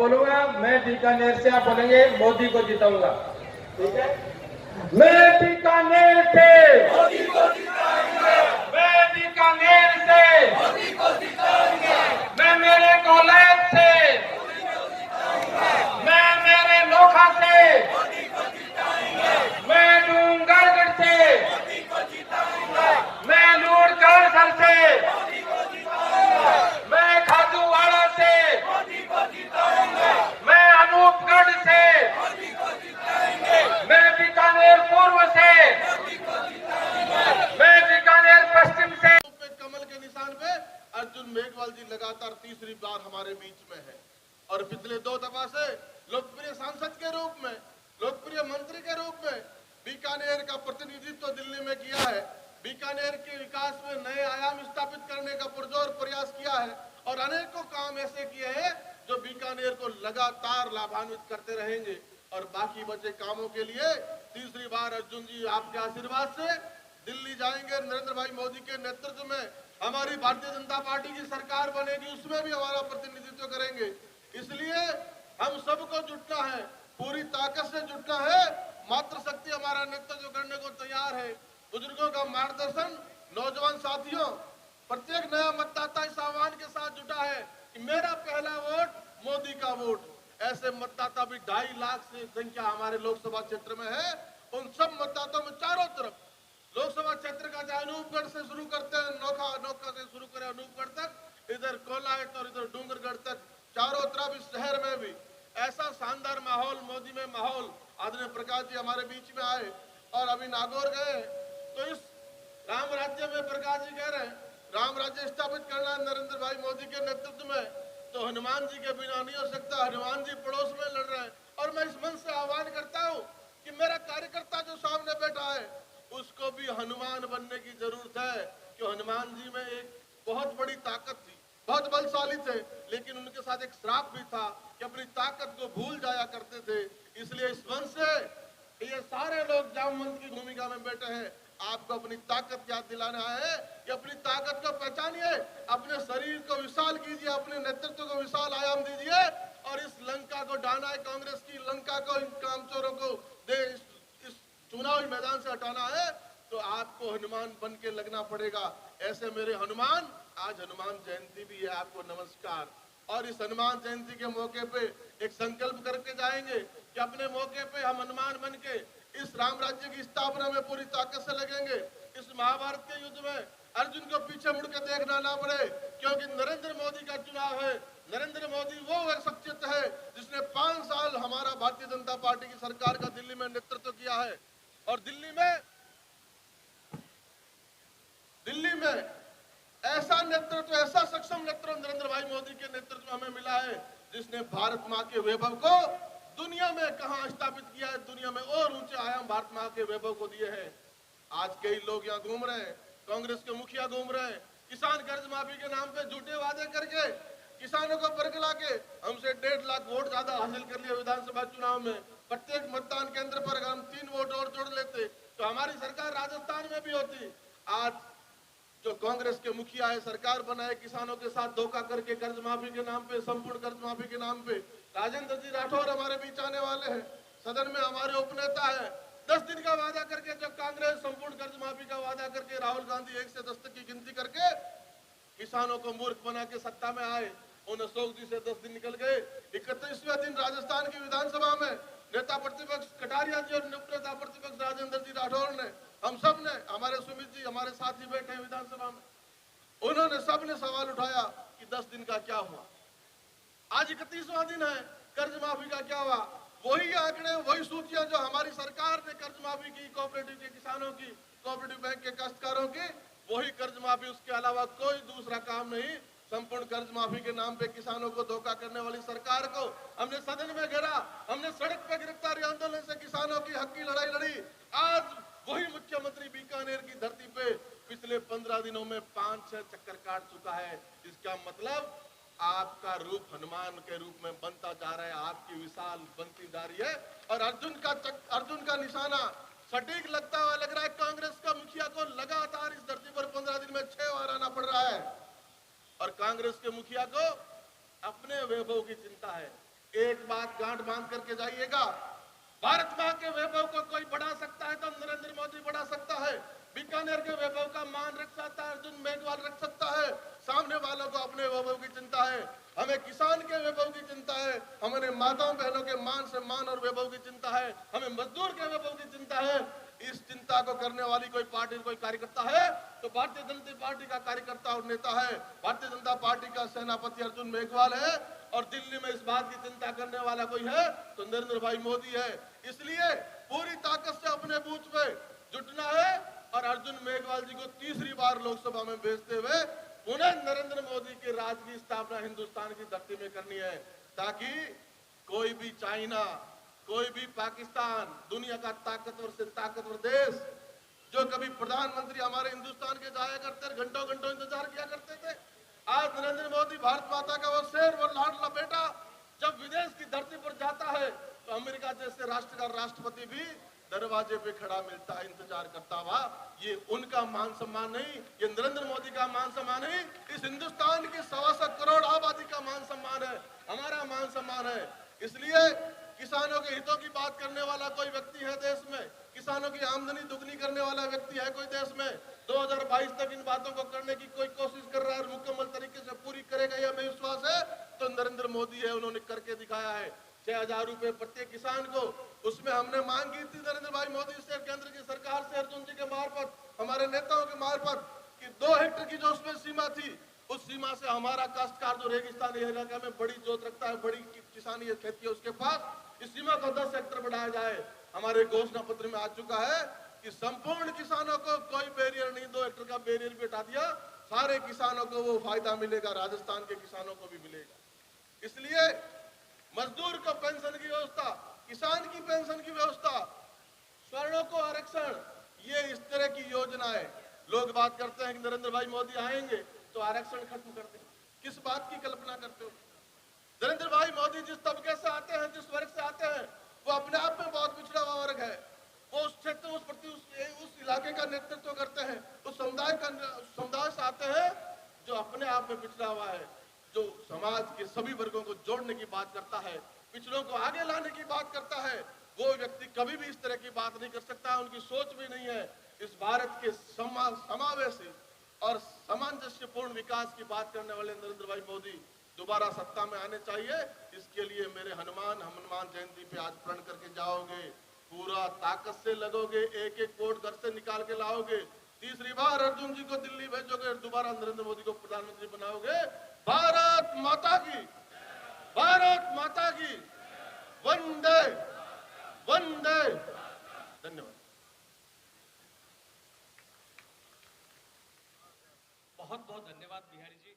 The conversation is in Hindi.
बोलूंगा, मैं बीकानेर से, आप बोलेंगे मोदी को जिताऊंगा। ठीक है, मैं बीकानेर से मोदी को जिताऊंगा, मैं बीकानेर से मोदी को जिताऊंगा, मैं मेरे कॉलेज से मोदी को जिताऊंगा, मैं मेरे नोखा से मोदी को जिताऊंगा, मैं डूंगरगढ़ से मोदी को जिताऊंगा, मैं लूड़कासर से मोदी को जिताऊंगा, मैं खाजूवाड़ा से मोदी को जिताऊंगा, मैं अनूपगढ़ से मोदी को जिताएंगे, मैं बीकानेर पूर्व से मोदी को जिताऊंगा, मैं बीकानेर पश्चिम से। कमल के निशान पे अर्जुन मेघवाल जी लगातार तीसरी बार हमारे बीच में है और पिछले 2 दफा से लोकप्रिय सांसद के रूप में, लोकप्रिय मंत्री के रूप में बीकानेर का प्रतिनिधित्व दिल्ली में किया है। बीकानेर के विकास में नए आयाम स्थापित करने का पुरजोर प्रयास किया है और अनेकों काम ऐसे किए हैं जो बीकानेर को लगातार लाभान्वित करते रहेंगे। और बाकी बचे कामों के लिए तीसरी बार अर्जुन जी आपके आशीर्वाद से दिल्ली जाएंगे। नरेंद्र भाई मोदी के नेतृत्व में हमारी भारतीय जनता पार्टी की सरकार बनेगी, उसमें भी हमारा प्रतिनिधित्व करेंगे। इसलिए हम सबको जुटना है, पूरी ताकत से जुटना है। मातृशक्ति हमारा नेतृत्व करने को तैयार है। बुजुर्गों का मार्गदर्शन, नौजवान साथियों, प्रत्येक नया मतदाता इस आह्वान के साथ जुटा है कि मेरा पहला वोट मोदी का वोट। ऐसे मतदाता भी 2.5 लाख से संख्या हमारे लोकसभा क्षेत्र में है। उन सब मतदाताओं में चारों तरफ लोकसभा क्षेत्र का, चाहे अनूपगढ़ से शुरू करते हैं, नौका से शुरू करें अनूपगढ़ तक, इधर कोलायत और इधर डूंगरगढ़ तक, चारों तरफ इस शहर में भी ऐसा शानदार माहौल, मोदी में माहौल। आदरणीय प्रकाश जी हमारे बीच में आए और अभी नागौर गए, तो इस राम राज्य में प्रकाश जी कह रहे हैं राम राज्य स्थापित करना है नरेंद्र भाई मोदी के नेतृत्व में, तो हनुमान जी के बिना नहीं हो सकता। हनुमान जी पड़ोस में लड़ रहे हैं और मैं इस मन से आह्वान करता हूँ कि मेरा कार्यकर्ता जो सामने बैठा है उसको भी हनुमान बनने की जरूरत है। कि हनुमान जी में एक बहुत बड़ी ताकत थी, बहुत बलशाली थे, लेकिन उनके साथ एक श्राप भी था कि अपनी ताकत को भूल जाया करते थे। इसलिए इस वंश से ये सारे लोग जामवंत की भूमिका में बैठे हैं, आपको अपनी ताकत याद दिलाना है कि अपनी ताकत को पहचानिए, अपने शरीर को विशाल कीजिए, अपने नेतृत्व को विशाल आयाम दीजिए और इस लंका को ढाना है, कांग्रेस की लंका को, इन कामचोरों को इस चुनावी मैदान से हटाना है। तो आपको हनुमान बन के लगना पड़ेगा। ऐसे मेरे हनुमान, आज हनुमान जयंती भी है, आपको नमस्कार। और इस हनुमान जयंती के मौके पे एक संकल्प करके जाएंगे कि अपने मौके पे हम हनुमान बन के इस राम राज्य की स्थापना में पूरी ताकत से लगेंगे। इस महाभारत के युद्ध में अर्जुन को पीछे मुड़ के देखना ना पड़े, क्योंकि नरेंद्र मोदी का चुनाव है। नरेंद्र मोदी वो शख्सियत है जिसने 5 साल हमारा भारतीय जनता पार्टी की सरकार का दिल्ली में नेतृत्व किया है और दिल्ली में ऐसा नेतृत्व, ऐसा सक्षम नेतृत्व नरेंद्र भाई मोदी के नेतृत्व में हमें मिला है, जिसने भारत माँ के वैभव को दुनिया में कहां स्थापित किया है, दुनिया में और ऊंचे आयाम भारत माँ के वैभव को दिए हैं। आज कई लोग यहाँ घूम रहे हैं, कांग्रेस के मुखिया घूम रहे हैं, किसान कर्ज माफी के नाम पे झूठे वादे करके किसानों को बरगला के हमसे 1.5 लाख वोट ज्यादा हासिल कर लिया विधानसभा चुनाव में। प्रत्येक मतदान केंद्र पर अगर हम 3 वोट और जोड़ लेते तो हमारी सरकार राजस्थान में भी होती। आज जो कांग्रेस के मुखिया है, सरकार बनाए, किसानों के साथ धोखा करके कर्ज माफी के नाम पे, संपूर्ण कर्ज माफी के नाम पे। राजेंद्र जी राठौर हमारे बीच आने वाले हैं, सदन में हमारे उपनेता है। 10 दिन का वादा करके जब कांग्रेस संपूर्ण कर्ज माफी का वादा करके राहुल गांधी 1 से 10 तक की गिनती करके किसानों को मूर्ख बना के सत्ता में आए, उन अशोक जी से 10 दिन निकल गए। 31वें दिन राजस्थान की विधानसभा में नेता प्रतिपक्ष कटारिया जी और नेता प्रतिपक्ष राजेंद्र जी राठौर ने, हम सब ने, हमारे सुमित जी हमारे साथ ही बैठे विधानसभा में, उन्होंने सबने सवाल उठाया कि 10 दिन का क्या हुआ। आज 31वां दिन है, कर्ज माफी का क्या हुआ? वही आंकड़े, वही सूचियां जो हमारी सरकार ने कर्ज माफी की, कोऑपरेटिव के किसानों की, कोऑपरेटिव बैंक के काश्तकारों की, वही कर्ज माफी, उसके अलावा कोई दूसरा काम नहीं। संपूर्ण कर्ज माफी के नाम पे किसानों को धोखा करने वाली सरकार को हमने सदन में घेरा, हमने सड़क पर गिरफ्तारी आंदोलन से किसानों की हक की लड़ाई लड़ी। आज वही मुख्यमंत्री बीकानेर की धरती पे पिछले 15 दिनों में 5-6 चक्कर काट चुका है। इसका मतलब आपका रूप हनुमान के रूप में बनता जा रहा है, आपकी विशाल बनती जा रही है। और अर्जुन का निशाना सटीक लगता हुआ लग रहा है। कांग्रेस का मुखिया को लगातार इस धरती पर 15 दिन में 6 बार आना पड़ रहा है और कांग्रेस के मुखिया को अपने वैभव की चिंता है। एक बात गांठ बांध करके जाइएगा, भारत मां के वैभव को कोई बढ़ा सकता है तो नरेंद्र मोदी बढ़ा सकता है। बीकानेर के वैभव का मान रख सकता है अर्जुन मेघवाल रख सकता है। सामने वालों को अपने वैभव की चिंता है, हमें किसान के वैभव की चिंता है, हमें माताओं बहनों के मान सम्मान और वैभव की चिंता है, हमें मजदूर के वैभव की चिंता है। इस चिंता को करने वाली कोई पार्टी कोई कार्यकर्ता है तो भारतीय जनता पार्टी का कार्यकर्ता और नेता है, भारतीय जनता पार्टी का सेनापति अर्जुन मेघवाल है। और दिल्ली में इस बात की चिंता करने वाला कोई है तो नरेंद्र भाई मोदी है। इसलिए पूरी ताकत से अपने बूथ पे जुटना है और अर्जुन मेघवाल जी को तीसरी बार लोकसभा में भेजते हुए पुनः नरेंद्र मोदी के राज की स्थापना हिंदुस्तान की धरती में करनी है, ताकि कोई भी चाइना, कोई भी पाकिस्तान, दुनिया का ताकतवर से ताकतवर देश जो कभी प्रधानमंत्री हमारे हिंदुस्तान के जाया करते थे, घंटों घंटों इंतजार किया करते थे, आज नरेंद्र मोदी भारत माता का वो शेर वो लाडला बेटा जब विदेश की धरती पर जाता है तो अमेरिका जैसे राष्ट्र का राष्ट्रपति भी दरवाजे पे खड़ा मिलता है, इंतजार करता हुआ। ये उनका मान सम्मान नहीं, ये नरेंद्र मोदी का मान सम्मान नहीं, इस हिंदुस्तान की 125 करोड़ आबादी का मान सम्मान है, हमारा मान सम्मान है। इसलिए किसानों के हितों की बात करने वाला कोई व्यक्ति है देश में, किसानों की आमदनी दुगनी करने वाला व्यक्ति है कोई देश में, 2022 तक इन बातों को करने की कोई कोशिश कर रहा है, मुकम्मल तरीके से पूरी करेगा यह हमें विश्वास है तो नरेंद्र मोदी है। उन्होंने करके दिखाया है 6,000 रुपए प्रत्येक किसान को। उसमें हमने मांग की थी नरेंद्र भाई मोदी से, केंद्र की सरकार से, अर्जुन जी के मार्फत, हमारे नेताओं के मार्फत, कि 2 हेक्टेयर की जो उसमें सीमा थी उस सीमा से हमारा काश्तकार जो रेगिस्तानी इलाका में बड़ी जोत रखता है, बड़ी किसानी खेती है उसके पास, इस सीमा को 10 हेक्टेयर बढ़ाया जाए। हमारे घोषणा पत्र में आ चुका है कि संपूर्ण किसानों को कोई बैरियर नहीं, 2 हेक्टेयर का बैरियर भी हटा दिया, सारे किसानों को वो फायदा मिलेगा, राजस्थान के किसानों को भी मिलेगा। इसलिए मजदूर को पेंशन की व्यवस्था, किसान की पेंशन की व्यवस्था, स्वर्णों को आरक्षण, ये इस तरह की योजना है। लोग बात करते हैं कि नरेंद्र भाई मोदी आएंगे तो आरक्षण खत्म कर देंगे, किस बात की कल्पना करते हो? नरेंद्र भाई मोदी जिस तबके से आते हैं, जिस वर्ग से आते हैं, वो अपने आप में बहुत पिछड़ा हुआ वर्ग है। वो उस क्षेत्र, उस इलाके का नेतृत्व करते हैं, उस समुदाय से आते हैं जो अपने आप में पिछड़ा हुआ है, जो समाज के सभी वर्गों को जोड़ने की बात करता है, पिछड़ों को आगे लाने की बात करता है। वो व्यक्ति कभी भी इस तरह की बात नहीं कर सकता, उनकी सोच भी नहीं है। इस भारत के समावेशी और सामंजस्यपूर्ण विकास की बात करने वाले नरेंद्र भाई मोदी दोबारा सत्ता में आने चाहिए। इसके लिए मेरे हनुमान जयंती पे आज प्रण करके जाओगे, पूरा ताकत से लगोगे, एक एक वोट घर से निकाल के लाओगे, तीसरी बार अर्जुन जी को दिल्ली भेजोगे, दोबारा नरेंद्र मोदी को प्रधानमंत्री बनाओगे। भारत माता की, भारत माता की, वंदे वंदे। धन्यवाद। बहुत बहुत धन्यवाद बिहारी जी।